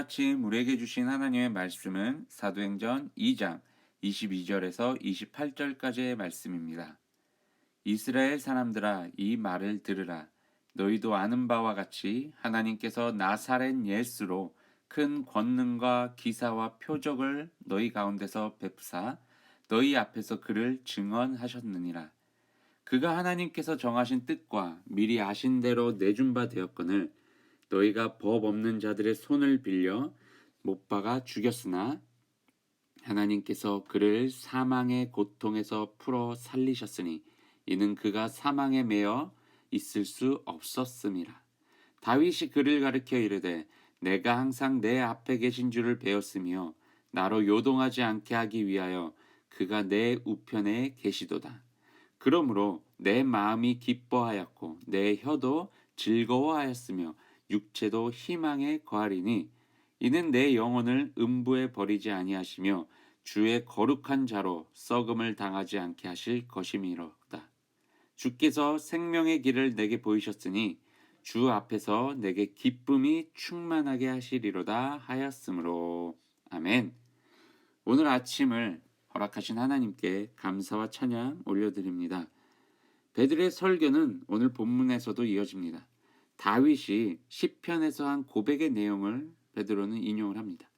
아침 우리에게 주신 하나님의 말씀은 사도행전 2장 22절에서 28절까지의 말씀입니다. 이스라엘 사람들아, 이 말을 들으라. 너희도 아는 바와 같이 하나님께서 나사렛 예수로 큰 권능과 기사와 표적을 너희 가운데서 베푸사 너희 앞에서 그를 증언하셨느니라. 그가 하나님께서 정하신 뜻과 미리 아신 대로 내준 바 되었거늘 너희가 법 없는 자들의 손을 빌려 못 박아 죽였으나 하나님께서 그를 사망의 고통에서 풀어 살리셨으니 이는 그가 사망에 매여 있을 수 없었음이라. 다윗이 그를 가리켜 이르되 내가 항상 내 앞에 계신 줄을 배웠으며 나로 요동하지 않게 하기 위하여 그가 내 우편에 계시도다. 그러므로 내 마음이 기뻐하였고 내 혀도 즐거워하였으며 육체도 희망에 거하리니 이는 내 영혼을 음부에 버리지 아니하시며 주의 거룩한 자로 썩음을 당하지 않게 하실 것임이로다. 주께서 생명의 길을 내게 보이셨으니 주 앞에서 내게 기쁨이 충만하게 하시리로다 하였으므로. 아멘. 오늘 아침을 허락하신 하나님께 감사와 찬양 올려드립니다. 베드로의 설교는 오늘 본문에서도 이어집니다. 다윗이 시편에서 한 고백의 내용을 베드로는 인용을 합니다.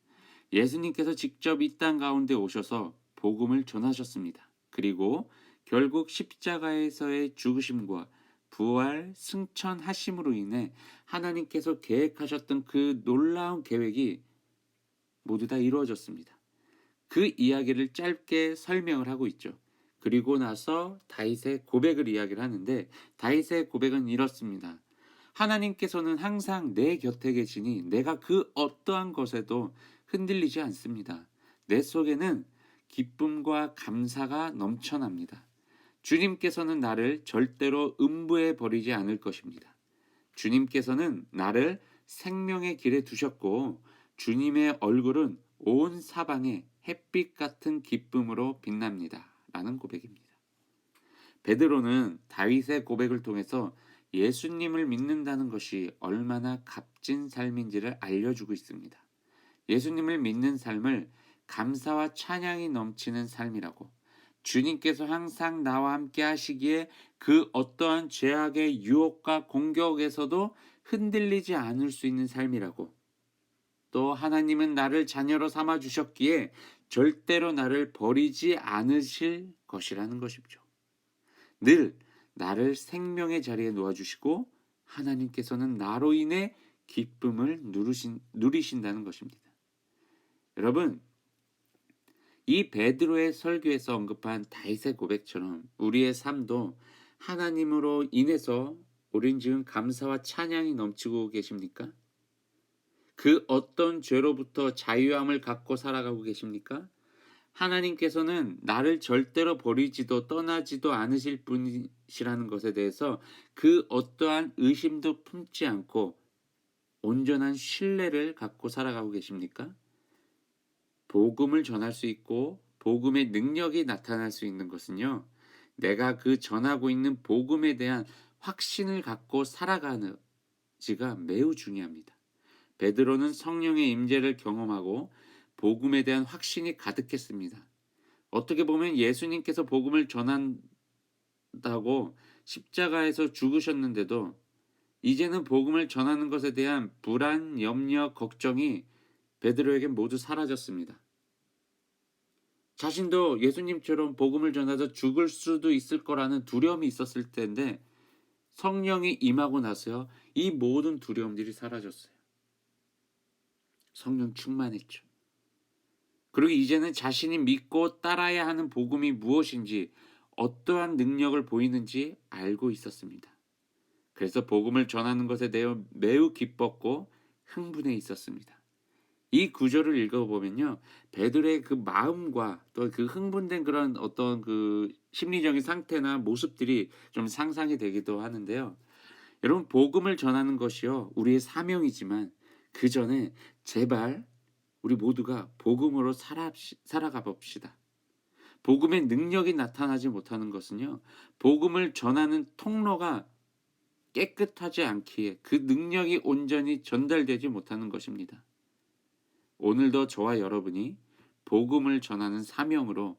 예수님께서 직접 이 땅 가운데 오셔서 복음을 전하셨습니다. 그리고 결국 십자가에서의 죽으심과 부활, 승천하심으로 인해 하나님께서 계획하셨던 그 놀라운 계획이 모두 다 이루어졌습니다. 그 이야기를 짧게 설명을 하고 있죠. 그리고 나서 다윗의 고백을 이야기를 하는데 다윗의 고백은 이렇습니다. 하나님께서는 항상 내 곁에 계시니 내가 그 어떠한 것에도 흔들리지 않습니다. 내 속에는 기쁨과 감사가 넘쳐납니다. 주님께서는 나를 절대로 음부에 버리지 않을 것입니다. 주님께서는 나를 생명의 길에 두셨고 주님의 얼굴은 온 사방에 햇빛 같은 기쁨으로 빛납니다. 라는 고백입니다. 베드로는 다윗의 고백을 통해서 예수님을 믿는다는 것이 얼마나 값진 삶인지를 알려주고 있습니다. 예수님을 믿는 삶을 감사와 찬양이 넘치는 삶이라고, 주님께서 항상 나와 함께 하시기에 그 어떠한 죄악의 유혹과 공격에서도 흔들리지 않을 수 있는 삶이라고, 또 하나님은 나를 자녀로 삼아 주셨기에 절대로 나를 버리지 않으실 것이라는 것이죠. 늘 나를 생명의 자리에 놓아주시고 하나님께서는 나로 인해 기쁨을 누리신다는 것입니다. 여러분, 이 베드로의 설교에서 언급한 다윗의 고백처럼 우리의 삶도 하나님으로 인해서 우린 지금 감사와 찬양이 넘치고 계십니까? 그 어떤 죄로부터 자유함을 갖고 살아가고 계십니까? 하나님께서는 나를 절대로 버리지도 떠나지도 않으실 분이시라는 것에 대해서 그 어떠한 의심도 품지 않고 온전한 신뢰를 갖고 살아가고 계십니까? 복음을 전할 수 있고 복음의 능력이 나타날 수 있는 것은요, 내가 그 전하고 있는 복음에 대한 확신을 갖고 살아가는지가 매우 중요합니다. 베드로는 성령의 임재를 경험하고 복음에 대한 확신이 가득했습니다. 어떻게 보면 예수님께서 복음을 전한다고 십자가에서 죽으셨는데도 이제는 복음을 전하는 것에 대한 불안, 염려, 걱정이 베드로에게 모두 사라졌습니다. 자신도 예수님처럼 복음을 전하다 죽을 수도 있을 거라는 두려움이 있었을 텐데 성령이 임하고 나서요, 이 모든 두려움들이 사라졌어요. 성령 충만했죠. 그리고 이제는 자신이 믿고 따라야 하는 복음이 무엇인지, 어떠한 능력을 보이는지 알고 있었습니다. 그래서 복음을 전하는 것에 대해 매우 기뻤고 흥분해 있었습니다. 이 구절을 읽어보면요, 베드로의 그 마음과 또 그 흥분된 그런 어떤 그 심리적인 상태나 모습들이 좀 상상이 되기도 하는데요. 여러분, 복음을 전하는 것이요, 우리의 사명이지만 그 전에 제발 우리 모두가 복음으로 살아가 봅시다. 복음의 능력이 나타나지 못하는 것은요, 복음을 전하는 통로가 깨끗하지 않기에 그 능력이 온전히 전달되지 못하는 것입니다. 오늘도 저와 여러분이 복음을 전하는 사명으로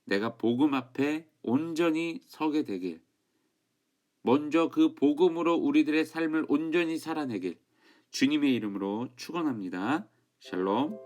내가 복음 앞에 온전히 서게 되길, 먼저 그 복음으로 우리들의 삶을 온전히 살아내길 주님의 이름으로 축원합니다. 샬롬.